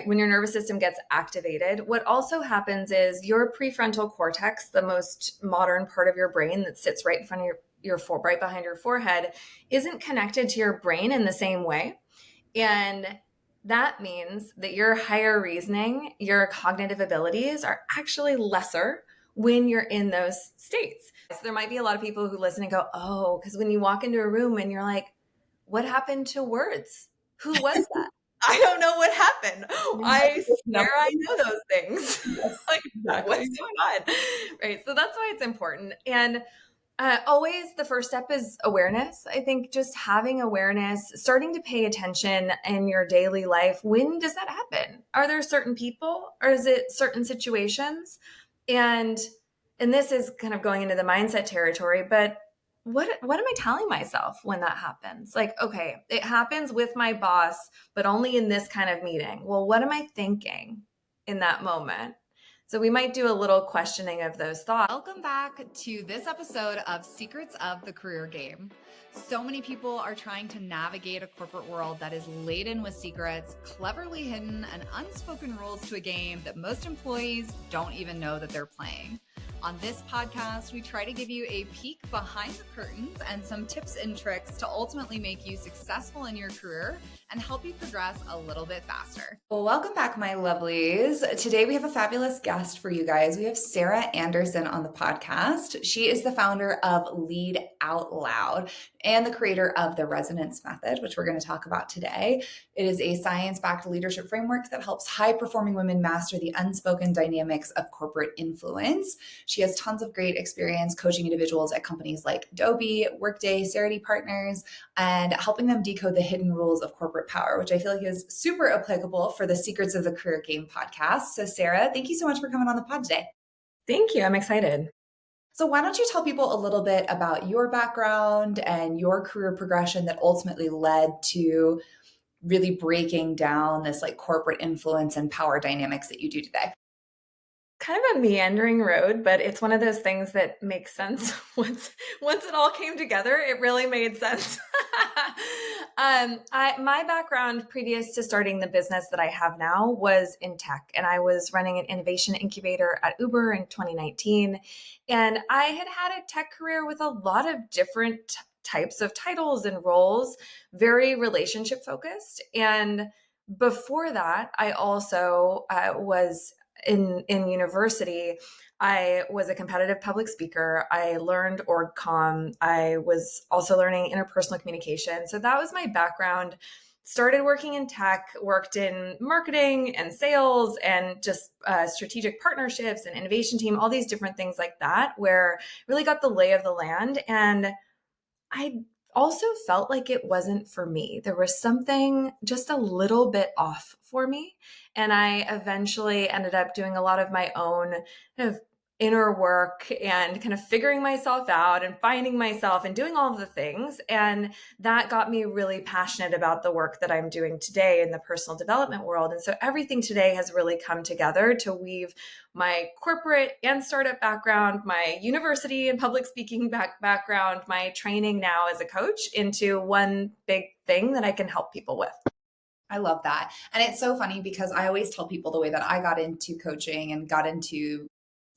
when your nervous system gets activated, what also happens is your prefrontal cortex, the most modern part of your brain that sits right in front of right behind your forehead, isn't connected to your brain in the same way. And that means that your higher reasoning, your cognitive abilities are actually lesser when you're in those states. So there might be a lot of people who listen and go, oh, because when you walk into a room and you're like, what happened to words? Who was that? I don't know what happened. I swear I know those things. Yes, like, exactly. what's going on? Right. So that's why it's important. And always the first step is awareness. I think just having awareness, starting to pay attention in your daily life. When does that happen? Are there certain people or is it certain situations? And this is kind of going into the mindset territory, but what am I telling myself when that happens? Like, okay, it happens with my boss, but only in this kind of meeting. Well, what am I thinking in that moment? So we might do a little questioning of those thoughts. Welcome back to this episode of Secrets of the Career Game. So many people are trying to navigate a corporate world that is laden with secrets, cleverly hidden, and unspoken rules to a game that most employees don't even know that they're playing. On this podcast, we try to give you a peek behind the curtains and some tips and tricks to ultimately make you successful in your career and help you progress a little bit faster. Well, welcome back, my lovelies. Today we have a fabulous guest for you guys. We have Sara Anderson on the podcast. She is the founder of Lead Out Loud and the creator of the Resonance Method, which we're going to talk about today. It is a science-backed leadership framework that helps high-performing women master the unspoken dynamics of corporate influence. She has tons of great experience coaching individuals at companies like Adobe, Workday, Cerity Partners, and helping them decode the hidden rules of corporate power, which I feel like is super applicable for the Secrets of the Career Game podcast. So Sara, thank you so much for coming on the pod today. Thank you. I'm excited. So why don't you tell people a little bit about your background and your career progression that ultimately led to really breaking down this like corporate influence and power dynamics that you do today? Kind of a meandering road, but it's one of those things that makes sense. Once it all came together, it really made sense. My background previous to starting the business that I have now was in tech, and I was running an innovation incubator at Uber in 2019. And I had had a tech career with a lot of different types of titles and roles, very relationship focused. And before that, I also was in university. I was a competitive public speaker. I learned org comm. I was also learning interpersonal communication. So that was my background. Started working in tech, worked in marketing and sales and just strategic partnerships and innovation team, all these different things like that, where really got the lay of the land. And I also felt like it wasn't for me. There was something just a little bit off for me. And I eventually ended up doing a lot of my own kind of inner work and kind of figuring myself out and finding myself and doing all of the things. And that got me really passionate about the work that I'm doing today in the personal development world. And so everything today has really come together to weave my corporate and startup background, my university and public speaking background, my training now as a coach into one big thing that I can help people with. I love that. And it's so funny because I always tell people the way that I got into coaching and got into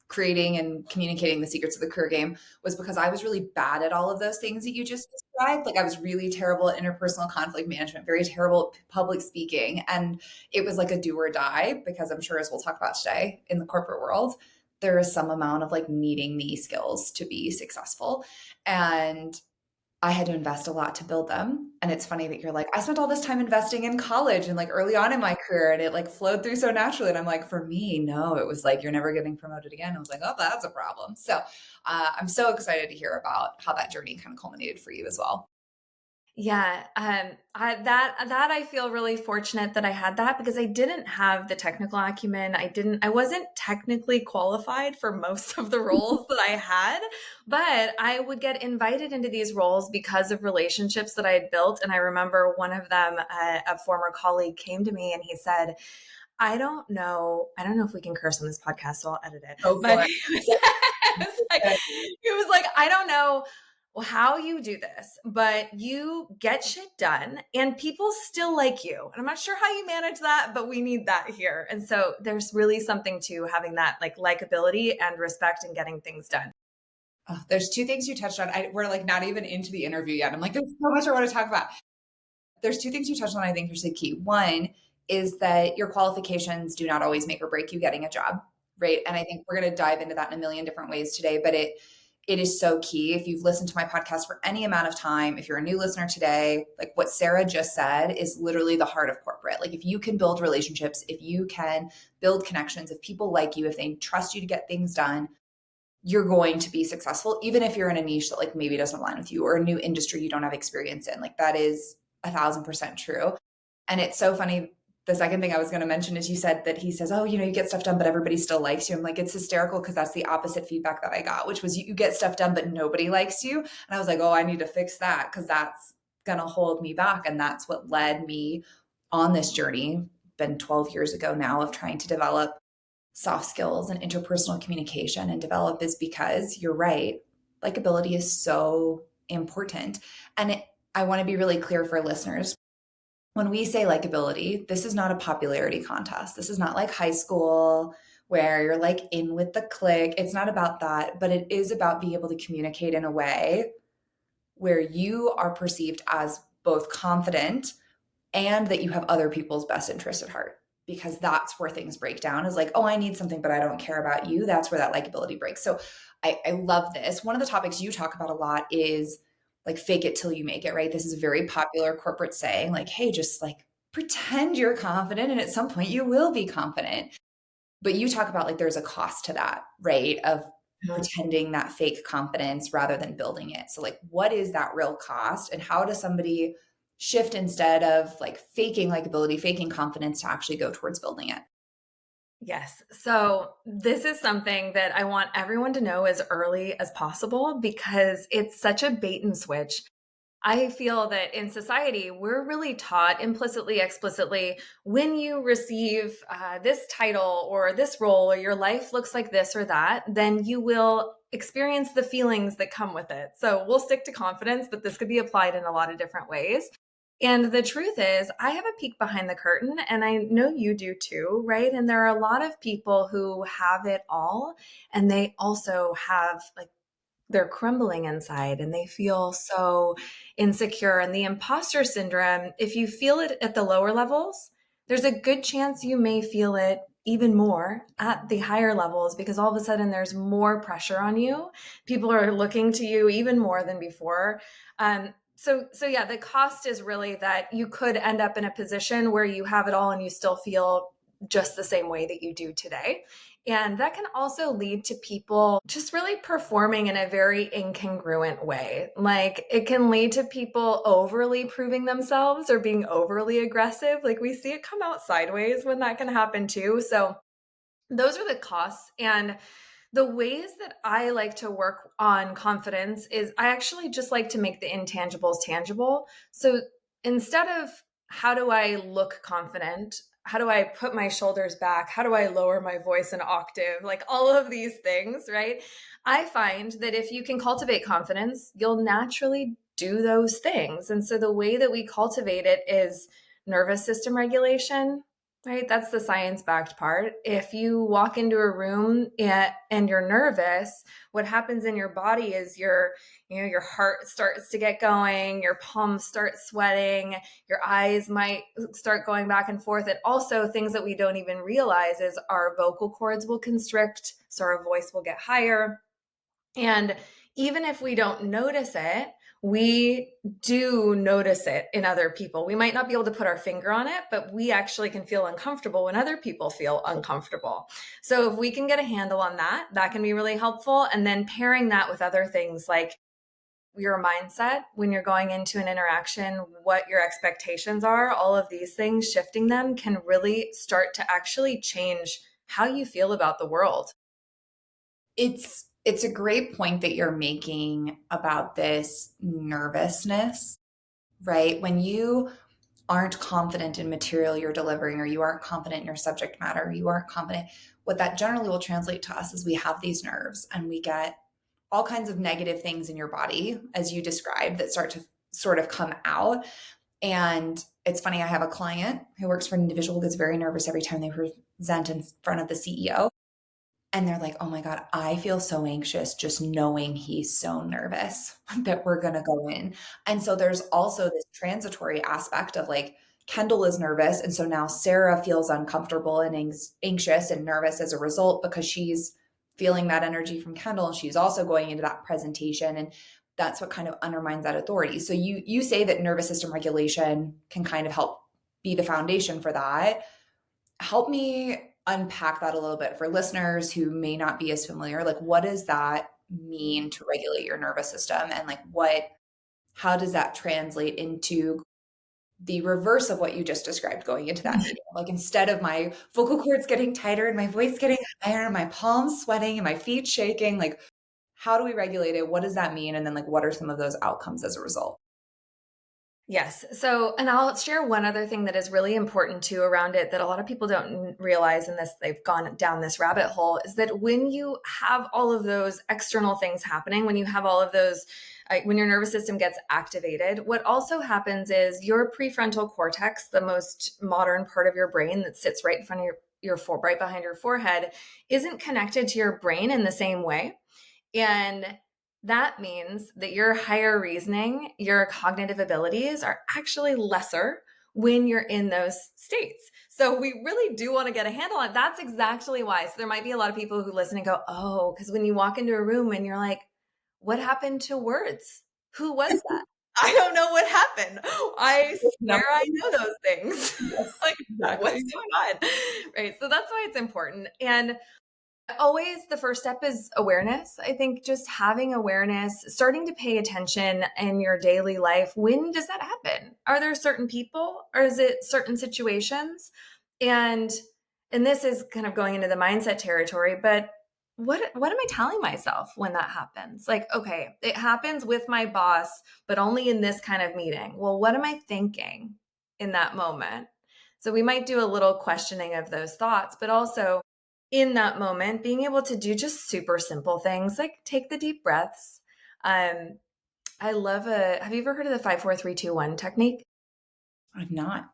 creating and communicating the secrets of the career game was because I was really bad at all of those things that you just described. Like I was really terrible at interpersonal conflict management, very terrible at public speaking. And it was like a do or die because I'm sure, as we'll talk about today, in the corporate world, there is some amount of like needing these skills to be successful. And I had to invest a lot to build them. And it's funny that you're like, I spent all this time investing in college and like early on in my career and it like flowed through so naturally. And I'm like, for me, no, it was like, you're never getting promoted again. I was like, oh, that's a problem. So I'm so excited to hear about how that journey kind of culminated for you as well. Yeah, I feel really fortunate that I had that because I didn't have the technical acumen. I wasn't technically qualified for most of the roles that I had, but I would get invited into these roles because of relationships that I had built. And I remember one of them, a former colleague came to me and he said, I don't know if we can curse on this podcast, so I'll edit it. Oh, But it was like, I don't know how you do this, but you get shit done and people still like you. And I'm not sure how you manage that, but we need that here. And so there's really something to having that like likability and respect and getting things done. Oh, there's two things you touched on. We're like not even into the interview yet. I'm like, there's so much I want to talk about. There's two things you touched on I think are the key. One is that your qualifications do not always make or break you getting a job, right? And I think we're going to dive into that in a million different ways today, but it is so key. If you've listened to my podcast for any amount of time, if you're a new listener today, like what Sara just said is literally the heart of corporate. Like if you can build relationships, if you can build connections, if people like you, if they trust you to get things done, you're going to be successful, even if you're in a niche that like maybe doesn't align with you or a new industry you don't have experience in. Like that is 1,000% true. And it's so funny. The second thing I was going to mention is you said that he says, oh, you get stuff done, but everybody still likes you. I'm like, it's hysterical because that's the opposite feedback that I got, which was you get stuff done, but nobody likes you. And I was like, oh, I need to fix that because that's going to hold me back. And that's what led me on this journey, been 12 years ago now, of trying to develop soft skills and interpersonal communication and develop, is because you're right. Likability is so important. And I want to be really clear for listeners. When we say likability, this is not a popularity contest. This is not like high school where you're like in with the clique. It's not about that, but it is about being able to communicate in a way where you are perceived as both confident and that you have other people's best interests at heart, because that's where things break down, is like, oh, I need something, but I don't care about you. That's where that likability breaks. So I love this. One of the topics you talk about a lot is like fake it till you make it, right? This is a very popular corporate saying, like, hey, just like pretend you're confident and at some point you will be confident. But you talk about like there's a cost to that, right? Of pretending that fake confidence rather than building it. So like what is that real cost, and how does somebody shift instead of like faking likability, faking confidence, to actually go towards building it? Yes. So this is something that I want everyone to know as early as possible because it's such a bait and switch. I feel that in society, we're really taught implicitly, explicitly, when you receive this title or this role, or your life looks like this or that, then you will experience the feelings that come with it. So we'll stick to confidence, but this could be applied in a lot of different ways. And the truth is, I have a peek behind the curtain, and I know you do too, right? And there are a lot of people who have it all, and they also have like they're crumbling inside and they feel so insecure. And the imposter syndrome, if you feel it at the lower levels, there's a good chance you may feel it even more at the higher levels, because all of a sudden there's more pressure on you. People are looking to you even more than before. So yeah, the cost is really that you could end up in a position where you have it all and you still feel just the same way that you do today. And that can also lead to people just really performing in a very incongruent way. Like it can lead to people overly proving themselves or being overly aggressive. Like we see it come out sideways when that can happen too. So those are the costs. And the ways that I like to work on confidence is I actually just like to make the intangibles tangible. So instead of how do I look confident, how do I put my shoulders back, how do I lower my voice an octave, like all of these things, right? I find that if you can cultivate confidence, you'll naturally do those things. And so the way that we cultivate it is nervous system regulation, right? That's the science backed part. If you walk into a room and you're nervous, what happens in your body is your heart starts to get going, your palms start sweating, your eyes might start going back and forth. And also things that we don't even realize is our vocal cords will constrict, so our voice will get higher. And even if we don't notice it, we do notice it in other people. We might not be able to put our finger on it, but we actually can feel uncomfortable when other people feel uncomfortable. So if we can get a handle on that, that can be really helpful. And then pairing that with other things like your mindset when you're going into an interaction, what your expectations are, all of these things, shifting them can really start to actually change how you feel about the world. It's a great point that you're making about this nervousness, right? When you aren't confident in material you're delivering, or you aren't confident in your subject matter, you aren't confident, what that generally will translate to us is we have these nerves and we get all kinds of negative things in your body, as you described, that start to sort of come out. And it's funny, I have a client who works for an individual that's very nervous every time they present in front of the CEO. And they're like, oh my God, I feel so anxious just knowing he's so nervous that we're going to go in. And so there's also this transitory aspect of like, Kendall is nervous. And so now Sara feels uncomfortable and anxious and nervous as a result because she's feeling that energy from Kendall. And she's also going into that presentation. And that's what kind of undermines that authority. So you say that nervous system regulation can kind of help be the foundation for that. Help me unpack that a little bit for listeners who may not be as familiar. Like, what does that mean to regulate your nervous system? And like, how does that translate into the reverse of what you just described going into that meeting? Like, instead of my vocal cords getting tighter and my voice getting higher and my palms sweating and my feet shaking, like, how do we regulate it? What does that mean? And then like, what are some of those outcomes as a result? Yes. So, and I'll share one other thing that is really important too around it that a lot of people don't realize in this, they've gone down this rabbit hole, is that when you have all of those external things happening, when you have all of those, when your nervous system gets activated, what also happens is your prefrontal cortex, the most modern part of your brain that sits right in front of right behind your forehead, isn't connected to your brain in the same way. And that means that your higher reasoning, your cognitive abilities are actually lesser when you're in those states. So we really do want to get a handle on it. That's exactly why. So there might be a lot of people who listen and go, oh, because when you walk into a room and you're like, what happened to words? Who was that? I don't know what happened. I swear I know those things. Yes, Like, exactly. what's going on? Right. So that's why it's important. And always the first step is awareness. I think just having awareness, starting to pay attention in your daily life. When does that happen? Are there certain people or is it certain situations? And and this is kind of going into the mindset territory, but what am I telling myself when that happens? Like, okay, it happens with my boss, but only in this kind of meeting. Well, what am I thinking in that moment? So we might do a little questioning of those thoughts, but also in that moment, being able to do just super simple things like take the deep breaths. Um, have you ever heard of the 5 4 3 2 1 technique? I've not.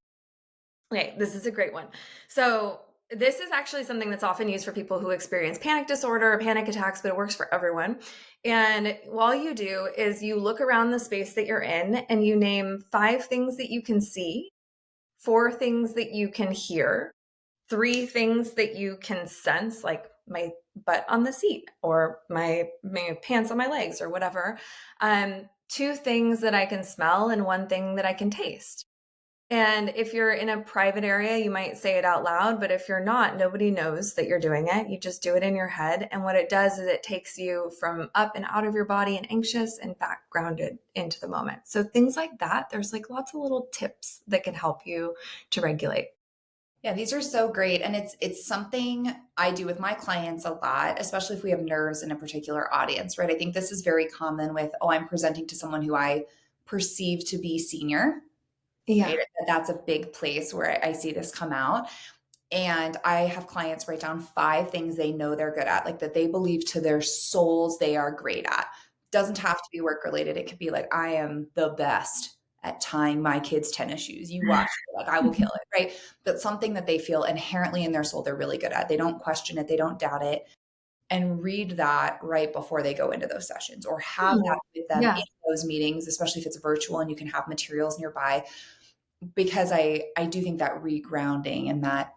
Okay, this is a great one. So this is actually something that's often used for people who experience panic disorder or panic attacks, but it works for everyone. And all you do is you look around the space that you're in and you name 5 things that you can see, 4 things that you can hear, 3 things that you can sense, like my butt on the seat or my pants on my legs or whatever. 2 things that I can smell and 1 thing that I can taste. And if you're in a private area, you might say it out loud, but if you're not, nobody knows that you're doing it. You just do it in your head. And what it does is it takes you from up and out of your body and anxious and back grounded into the moment. So things like that, there's like lots of little tips that can help you to regulate. Yeah, these are so great. And it's something I do with my clients a lot, especially if we have nerves in a particular audience, right? I think this is very common with, oh, I'm presenting to someone who I perceive to be senior, Yeah. right? That's a big place where I see this come out. And I have clients write down 5 things they know they're good at, like that they believe to their souls they are great at. Doesn't have to be work related. It could be like, I am the best at tying my kids' tennis shoes. You watch, like I will kill it, right? But something that they feel inherently in their soul they're really good at. They don't question it, they don't doubt it. And read that right before they go into those sessions or have that with them Yeah. in those meetings, especially if it's virtual and you can have materials nearby. Because I do think that regrounding and that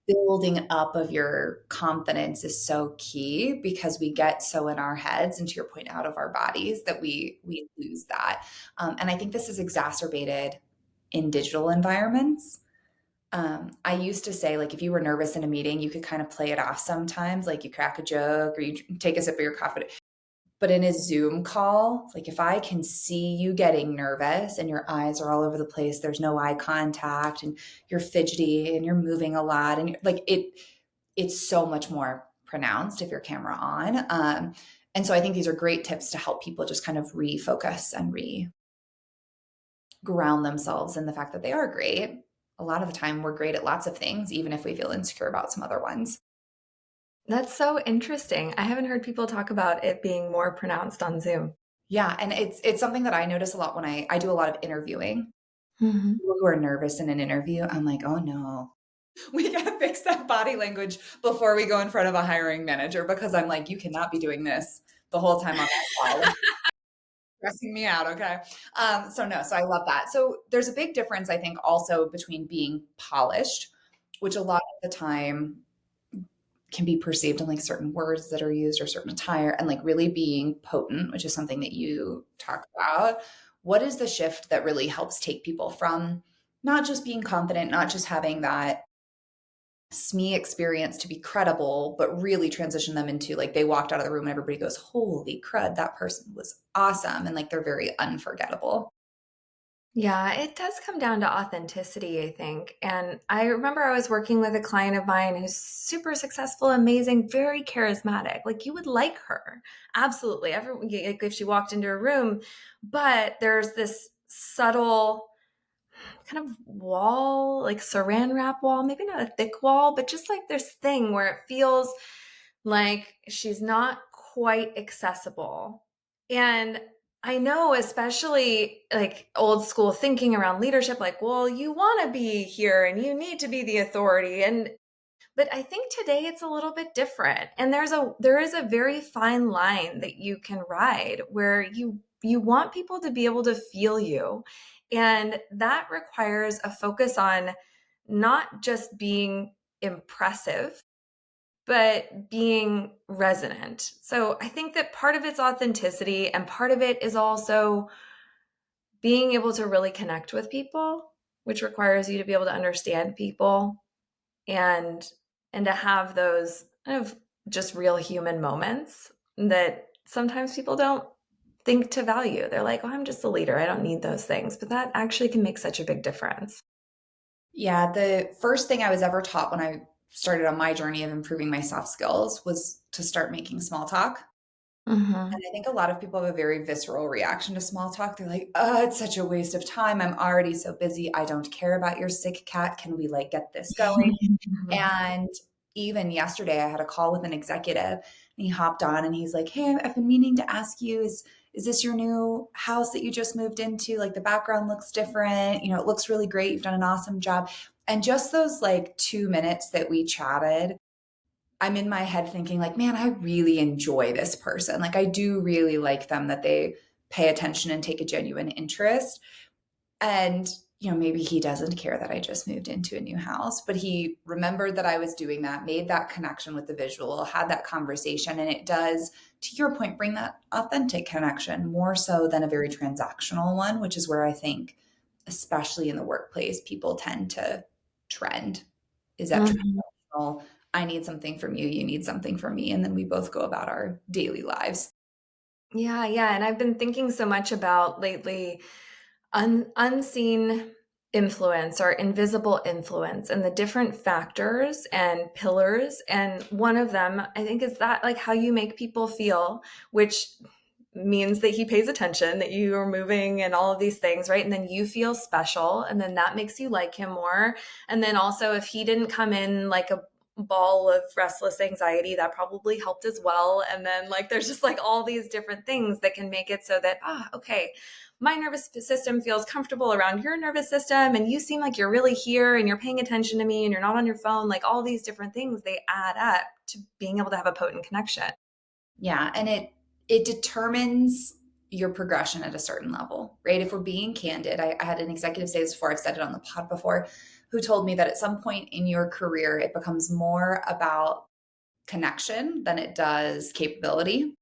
building up of your confidence is so key because we get so in our heads and to your point out of our bodies that we lose that. And I think this is exacerbated in digital environments. I used to say, like, if you were nervous in a meeting, you could kind of play it off sometimes, like you crack a joke or you take a sip of your coffee. But in a Zoom call, like if I can see you getting nervous and your eyes are all over the place, there's no eye contact and you're fidgety and you're moving a lot and like it's so much more pronounced if your camera on. And so I think these are great tips to help people just kind of refocus and ground themselves in the fact that they are great. A lot of the time we're great at lots of things, even if we feel insecure about some other ones. That's so interesting. I haven't heard people talk about it being more pronounced on Zoom. Yeah, and it's something that I notice a lot when I do a lot of interviewing. Mhm. People who are nervous in an interview, I'm like, oh no, we gotta fix that body language before we go in front of a hiring manager, because I'm like, you cannot be doing this the whole time on that call. Stressing me out, okay? So no, so I love that. So there's a big difference, I think, also between being polished, which a lot of the time can be perceived in like certain words that are used or certain attire, and like really being potent, which is something that you talk about. What is the shift that really helps take people from not just being confident, not just having that SME experience to be credible, but really transition them into like they walked out of the room and everybody goes, holy crud, that person was awesome. And like they're very unforgettable. Yeah, it does come down to authenticity, I think. And I remember I was working with a client of mine who's super successful, amazing, very charismatic. Like you would like her. Absolutely. Everyone, like if she walked into a room, but there's this subtle kind of wall, like saran wrap wall, maybe not a thick wall, but just like this thing where it feels like she's not quite accessible. And I know, especially like old school thinking around leadership, like, well, you want to be here and you need to be the authority. And but I think today it's a little bit different. And there is a very fine line that you can ride where you want people to be able to feel you. And that requires a focus on not just being impressive, but being resonant. So I think that part of it's authenticity and part of it is also being able to really connect with people, which requires you to be able to understand people and to have those kind of just real human moments that sometimes people don't think to value. They're like, "Oh, I'm just a leader. I don't need those things." But that actually can make such a big difference. Yeah, the first thing I was ever taught when I started on my journey of improving my soft skills was to start making small talk. And Mhm. I think a lot of people have a very visceral reaction to small talk. They're like, oh, it's such a waste of time. I'm already so busy. I don't care about your sick cat. Can we like get this going? And even yesterday, I had a call with an executive and he hopped on and he's like, hey, I've been meaning to ask you, is this your new house that you just moved into? Like the background looks different. You know, it looks really great. You've done an awesome job. And just those like 2 minutes that we chatted, I'm in my head thinking like, man, I really enjoy this person. Like I do really like them, that they pay attention and take a genuine interest. And, you know, maybe he doesn't care that I just moved into a new house, but he remembered that I was doing that, made that connection with the visual, had that conversation. And it does, to your point, bring that authentic connection more so than a very transactional one, which is where I think, especially in the workplace, people tend to trend, is that Mhm. transactional. I need something from you, you need something from me. And then we both go about our daily lives. Yeah, yeah, and I've been thinking so much about lately unseen influence or invisible influence and the different factors and pillars. And one of them, I think, is that like how you make people feel, which means that he pays attention, that you are moving and all of these things, right? And then you feel special, and then that makes you like him more. And then also, if he didn't come in like a ball of restless anxiety, that probably helped as well. And then like there's just like all these different things that can make it so that okay, my nervous system feels comfortable around your nervous system, and you seem like you're really here and you're paying attention to me and you're not on your phone. Like all these different things, they add up to being able to have a potent connection. Yeah, and it determines your progression at a certain level, right? If we're being candid, I had an executive say this before, I've said it on the pod before, who told me that at some point in your career, it becomes more about connection than it does capability.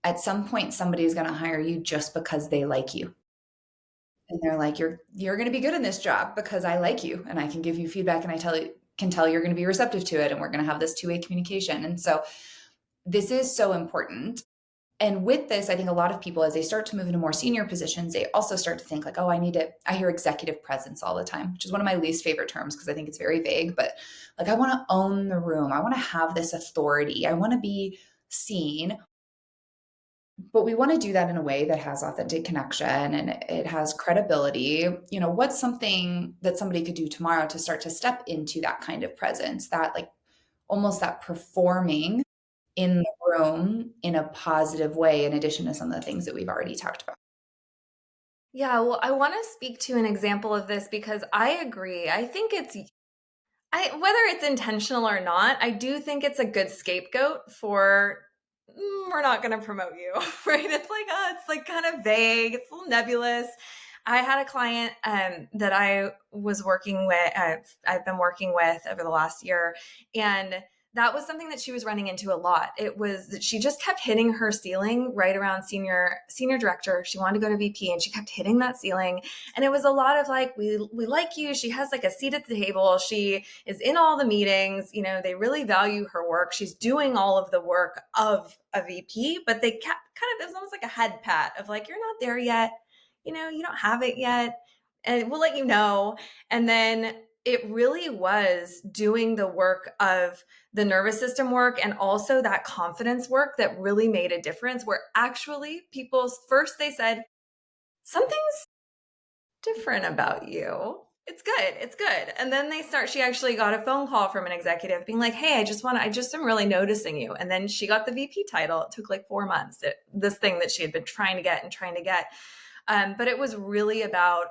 At some point, somebody is going to hire you just because they like you. And they're like, you're going to be good in this job because I like you and I can give you feedback and can tell you're going to be receptive to it and we're going to have this two-way communication. And so this is so important. And with this, I think a lot of people, as they start to move into more senior positions, they also start to think like, oh, I hear executive presence all the time, which is one of my least favorite terms because I think it's very vague, but like, I want to own the room. I want to have this authority. I want to be seen, but we want to do that in a way that has authentic connection and it has credibility. You know, what's something that somebody could do tomorrow to start to step into that kind of presence, that like almost that performing in the room in a positive way, in addition to some of the things that we've already talked about. Yeah, well, I want to speak to an example of this because I agree. I think whether it's intentional or not, I do think it's a good scapegoat for we're not going to promote you, right? It's like kind of vague, it's a little nebulous. I had a client that I was working with, I've been working with over the last year, and that was something that she was running into a lot. It was that she just kept hitting her ceiling right around senior director. She wanted to go to VP, and she kept hitting that ceiling. And it was a lot of like, we like you. She has like a seat at the table. She is in all the meetings. You know, they really value her work. She's doing all of the work of a VP, but they kept it was almost like a head pat of like, you're not there yet. You know, you don't have it yet. And we'll let you know. And then it really was doing the work of the nervous system work and also that confidence work that really made a difference, where actually people first they said, something's different about you. It's good. It's good. And then she actually got a phone call from an executive being like, hey, I just am really noticing you. And then she got the VP title. It took like 4 months, this thing that she had been trying to get. But it was really about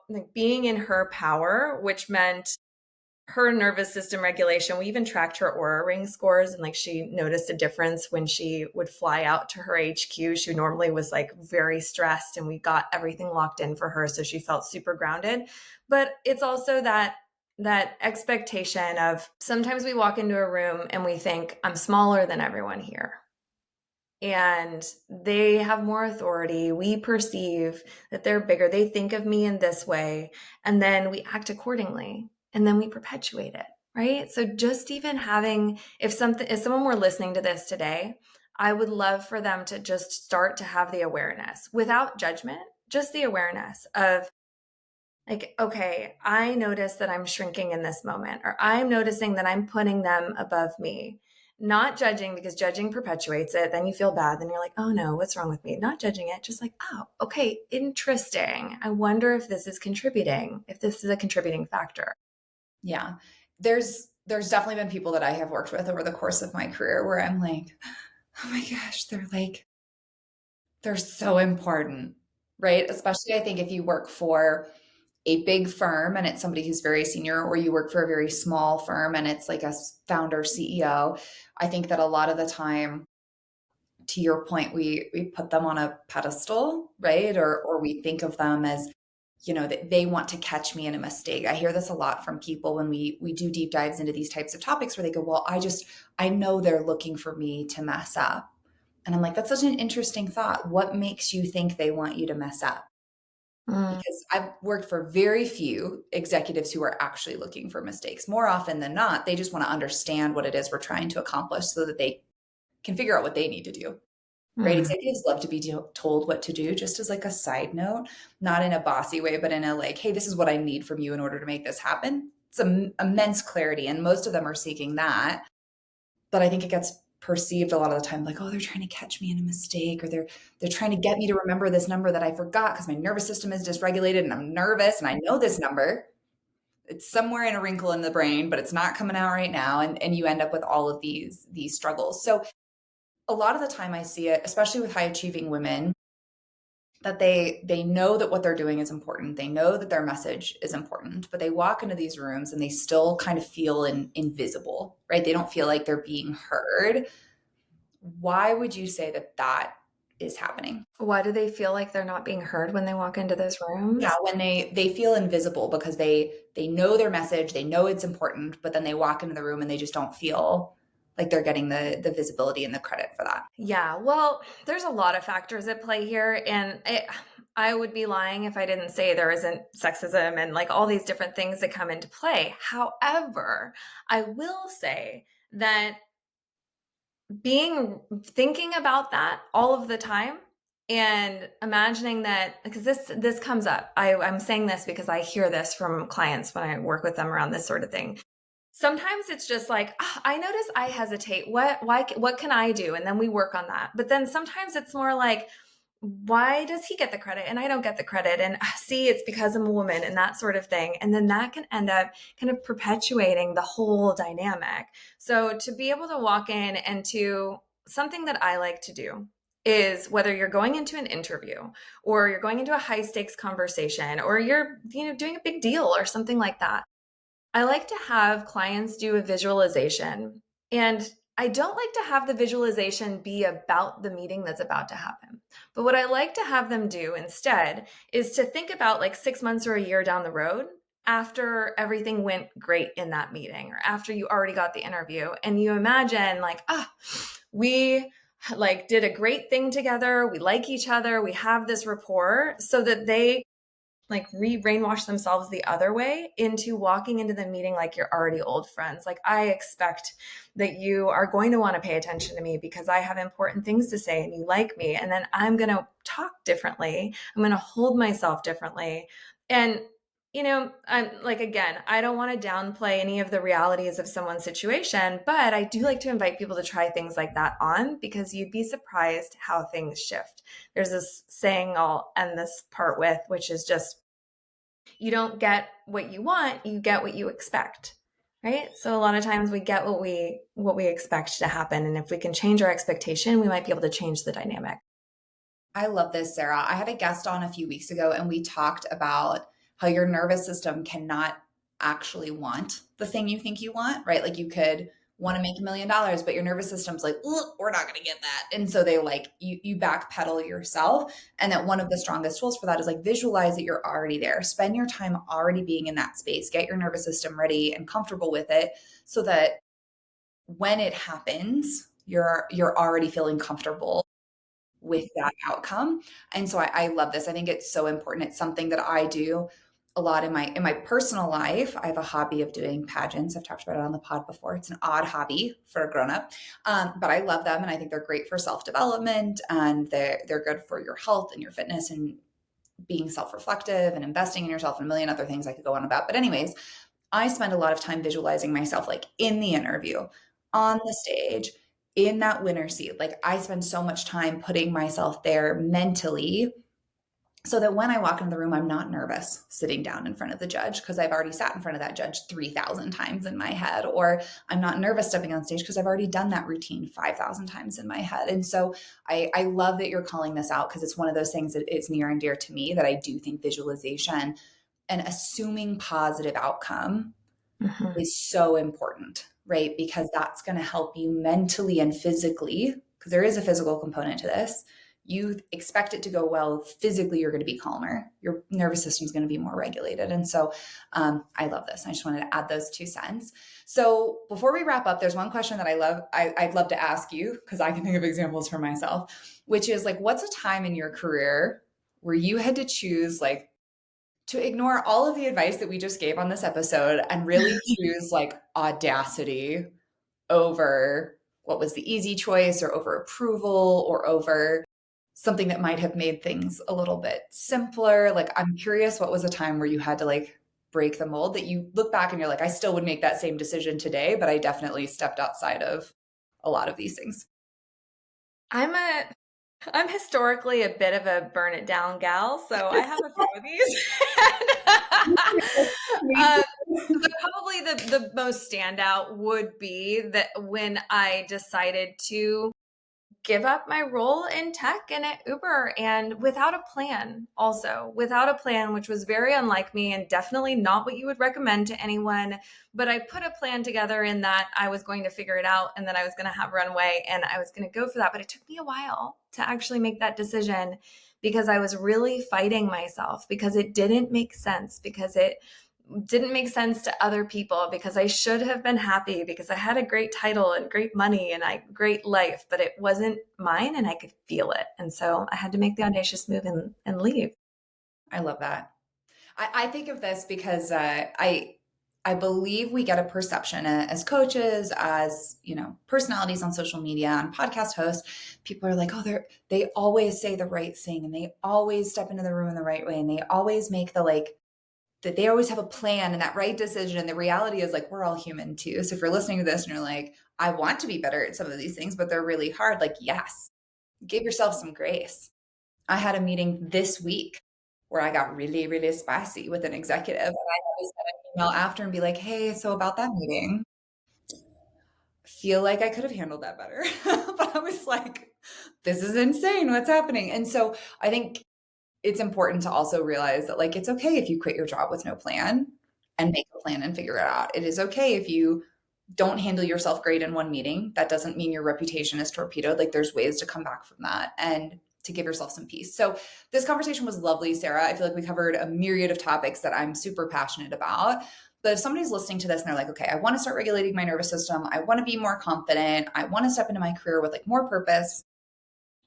like being in her power, which meant her nervous system regulation. We even tracked her Aura Ring scores, and like she noticed a difference when she would fly out to her HQ. She normally was like very stressed, and we got everything locked in for her, so she felt super grounded. But it's also that expectation of sometimes we walk into a room and we think, I'm smaller than everyone here, and they have more authority. We perceive that they're bigger. They think of me in this way, and then we act accordingly, and then we perpetuate it, right? So just even having, if someone were listening to this today, I would love for them to just start to have the awareness without judgment, just the awareness of like, okay, I notice that I'm shrinking in this moment, or I'm noticing that I'm putting them above me. Not judging, because judging perpetuates it. Then you feel bad. Then you're like, oh no, what's wrong with me? Not judging it, just like, oh, okay, interesting. I wonder if this is contributing, if this is a contributing factor. Yeah. There's definitely been people that I have worked with over the course of my career where I'm like, oh my gosh, they're so important, right? Especially I think if you work for a big firm and it's somebody who's very senior, or you work for a very small firm and it's like a founder CEO. I think that a lot of the time, to your point, we put them on a pedestal, right? Or we think of them as, you know, that they want to catch me in a mistake. I hear this a lot from people when we do deep dives into these types of topics, where they go, well, I know they're looking for me to mess up. And I'm like, that's such an interesting thought. What makes you think they want you to mess up? Because I've worked for very few executives who are actually looking for mistakes. More often than not, they just want to understand what it is we're trying to accomplish so that they can figure out what they need to do. Right? Executives love to be told what to do, just as like a side note, not in a bossy way, but in a like, hey, this is what I need from you in order to make this happen. It's immense clarity. And most of them are seeking that. But I think it gets perceived a lot of the time like, oh, they're trying to catch me in a mistake, or they're trying to get me to remember this number that I forgot because my nervous system is dysregulated and I'm nervous and I know this number. It's somewhere in a wrinkle in the brain, but it's not coming out right now. And you end up with all of these struggles. So a lot of the time I see it, especially with high achieving women, that they know that what they're doing is important. They know that their message is important, but they walk into these rooms and they still kind of feel invisible, right? They don't feel like they're being heard. Why would you say that is happening? Why do they feel like they're not being heard when they walk into those rooms? Yeah, when they feel invisible because they know their message, they know it's important, but then they walk into the room and they just don't feel like they're getting the visibility and the credit for that. Yeah, well, there's a lot of factors at play here, and I would be lying if I didn't say there isn't sexism and like all these different things that come into play. However, I will say that thinking about that all of the time and imagining that, because this comes up. I'm saying this because I hear this from clients when I work with them around this sort of thing. Sometimes it's just like, I notice I hesitate. What can I do? And then we work on that. But then sometimes it's more like, why does he get the credit and I don't get the credit? And see, it's because I'm a woman and that sort of thing. And then that can end up kind of perpetuating the whole dynamic. So to be able to walk in and to something that I like to do is whether you're going into an interview or you're going into a high stakes conversation or you're, doing a big deal or something like that. I like to have clients do a visualization, and I don't like to have the visualization be about the meeting that's about to happen. But what I like to have them do instead is to think about like 6 months or a year down the road after everything went great in that meeting or after you already got the interview, and you imagine like, we like did a great thing together, we like each other, we have this rapport, so that they like brainwash themselves the other way into walking into the meeting like you're already old friends. Like, I expect that you are going to want to pay attention to me because I have important things to say and you like me. And then I'm going to talk differently. I'm going to hold myself differently. And I'm like, again, I don't want to downplay any of the realities of someone's situation, but I do like to invite people to try things like that on, because you'd be surprised how things shift. There's this saying I'll end this part with, which is just, you don't get what you want, you get what you expect. Right? So a lot of times we get what we expect to happen. And if we can change our expectation, we might be able to change the dynamic. I love this, Sarah. I had a guest on a few weeks ago and we talked about how your nervous system cannot actually want the thing you think you want, right? Like you could want to make $1,000,000, but your nervous system's like, we're not going to get that. And so they like, you backpedal yourself. And that one of the strongest tools for that is like visualize that you're already there. Spend your time already being in that space. Get your nervous system ready and comfortable with it so that when it happens, you're already feeling comfortable with that outcome. And so I love this. I think it's so important. It's something that I do a lot in my personal life. I have a hobby of doing pageants. I've talked about it on the pod before. It's an odd hobby for a grown-up, but I love them and I think they're great for self-development, and they're good for your health and your fitness and being self-reflective and investing in yourself and a million other things I could go on about. But anyways, I spend a lot of time visualizing myself like in the interview, on the stage, in that winner seat. Like I spend so much time putting myself there mentally so that when I walk into the room, I'm not nervous sitting down in front of the judge because I've already sat in front of that judge 3,000 times in my head, or I'm not nervous stepping on stage because I've already done that routine 5,000 times in my head. And so I love that you're calling this out, because it's one of those things that is near and dear to me, that I do think visualization and assuming positive outcome is so important, right? Because that's going to help you mentally and physically, because there is a physical component to this. You expect it to go well. Physically, you're going to be calmer. Your nervous system is going to be more regulated. And so I love this. I just wanted to add those 2 cents. So before we wrap up, there's one question that I'd love to ask you, because I can think of examples for myself, which is like, what's a time in your career where you had to choose like to ignore all of the advice that we just gave on this episode and really choose like audacity over what was the easy choice, or over approval, or over something that might have made things a little bit simpler? Like, I'm curious, what was a time where you had to like break the mold that you look back and you're like, I still would make that same decision today, but I definitely stepped outside of a lot of these things? I'm historically a bit of a burn it down gal, so I have a few of these. But probably the most standout would be that when I decided to give up my role in tech and at Uber, and without a plan, which was very unlike me and definitely not what you would recommend to anyone. But I put a plan together in that I was going to figure it out, and then I was going to have runway, and I was going to go for that. But it took me a while to actually make that decision, because I was really fighting myself, because it didn't make sense, because it didn't make sense to other people, because I should have been happy because I had a great title and great money and great life, but it wasn't mine and I could feel it. And so I had to make the audacious move and leave. I love that. I think of this because I believe we get a perception as coaches, as personalities on social media, and podcast hosts. People are like, oh, they always say the right thing, and they always step into the room in the right way, and they always make that they always have a plan and that right decision. And the reality is like, we're all human too. So if you're listening to this and you're like, I want to be better at some of these things, but they're really hard. Like, yes, give yourself some grace. I had a meeting this week where I got really, really spicy with an executive. And I had to send an email after and be like, hey, so about that meeting, feel like I could have handled that better. But I was like, this is insane. What's happening? And so I think it's important to also realize that like it's okay if you quit your job with no plan and make a plan and figure it out. It is okay if you don't handle yourself great in one meeting. That doesn't mean your reputation is torpedoed. Like there's ways to come back from that and to give yourself some peace. So this conversation was lovely, Sara. I feel like we covered a myriad of topics that I'm super passionate about. But if somebody's listening to this and they're like, okay, I want to start regulating my nervous system. I want to be more confident. I want to step into my career with like more purpose.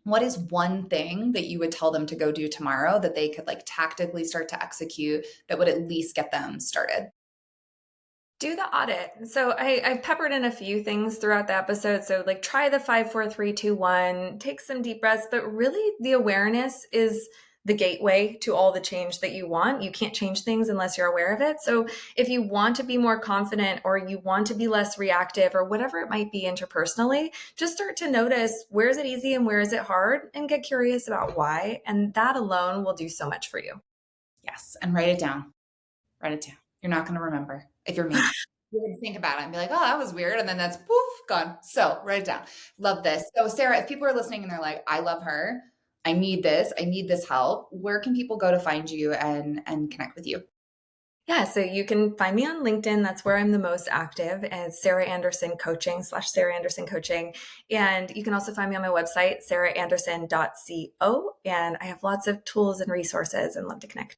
What is one thing that you would tell them to go do tomorrow that they could like tactically start to execute that would at least get them started? Do the audit. So I peppered in a few things throughout the episode. So like try the 5, 4, 3, 2, 1, take some deep breaths, but really the awareness is the gateway to all the change that you want. You can't change things unless you're aware of it. So if you want to be more confident or you want to be less reactive or whatever it might be interpersonally, just start to notice where is it easy and where is it hard and get curious about why. And that alone will do so much for you. Yes. And write it down. Write it down. You're not going to remember if you're me. You're going to think about it and be like, oh, that was weird. And then that's poof, gone. So write it down. Love this. So Sara, if people are listening and they're like, I love her, I need this help, where can people go to find you and connect with you? Yeah, so you can find me on LinkedIn. That's where I'm the most active, as Sara Anderson Coaching /Sara Anderson Coaching. And you can also find me on my website, saraanderson.co. And I have lots of tools and resources and love to connect.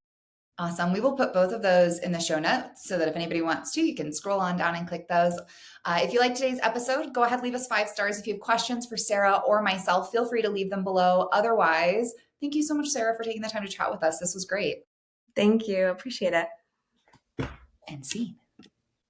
Awesome. We will put both of those in the show notes so that if anybody wants to, you can scroll on down and click those. If you like today's episode, go ahead, leave us 5 stars. If you have questions for Sara or myself, feel free to leave them below. Otherwise, thank you so much, Sara, for taking the time to chat with us. This was great. Thank you. Appreciate it. And see.